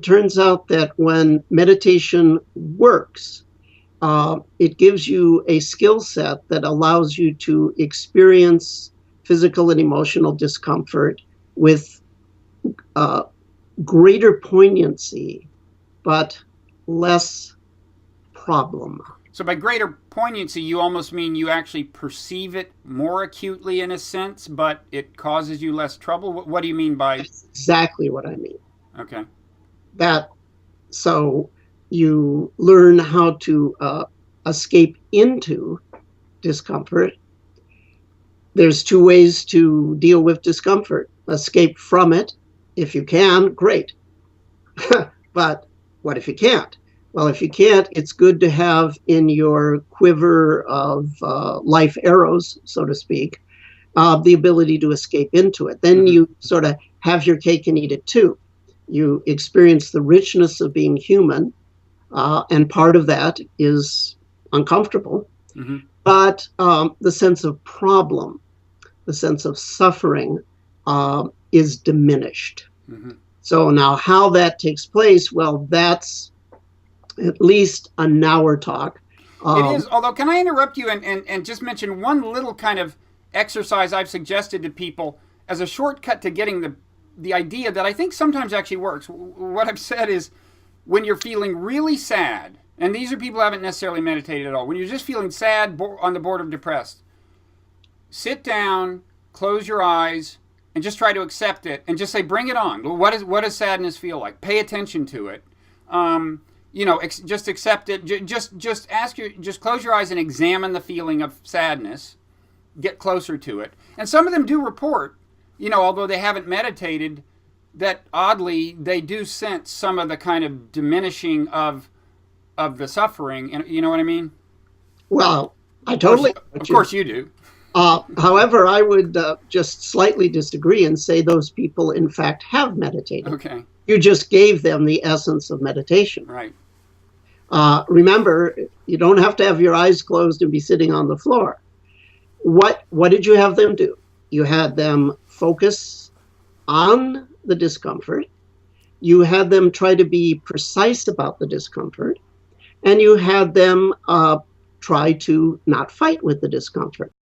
it turns out that when meditation works, it gives you a skill set that allows you to experience physical and emotional discomfort with uh, greater poignancy, but less problem. So by greater poignancy, you almost mean you actually perceive it more acutely in a sense, but it causes you less trouble. What do you mean by? That's exactly what I mean. Okay. That so you learn how to escape into discomfort. There's two ways to deal with discomfort: escape from it. If you can, great. But what if you can't? Well, if you can't, it's good to have in your quiver of life arrows, so to speak, the ability to escape into it. Then you sort of have your cake and eat it too. You experience the richness of being human, and part of that is uncomfortable. Mm-hmm. But the sense of problem, the sense of suffering is diminished. Mm-hmm. So now how that takes place, well, that's at least an hour talk. It is, although can I interrupt you and just mention one little kind of exercise I've suggested to people as a shortcut to getting the idea that I think sometimes actually works. What I've said is when you're feeling really sad, and these are people who haven't necessarily meditated at all, when you're just feeling sad, on the border of depressed, sit down, close your eyes, and just try to accept it, and just say, bring it on. What does sadness feel like? Pay attention to it. Just accept it. Just close your eyes and examine the feeling of sadness. Get closer to it. And some of them do report, although they haven't meditated, that oddly they do sense some of the kind of diminishing of the suffering. And you know what I mean? Well, I totally. Of course you do. However, I would just slightly disagree and say those people, in fact, have meditated. Okay. You just gave them the essence of meditation. Right. Remember, you don't have to have your eyes closed and be sitting on the floor. What did you have them do? You had them focus on the discomfort. You had them try to be precise about the discomfort. And you had them try to not fight with the discomfort.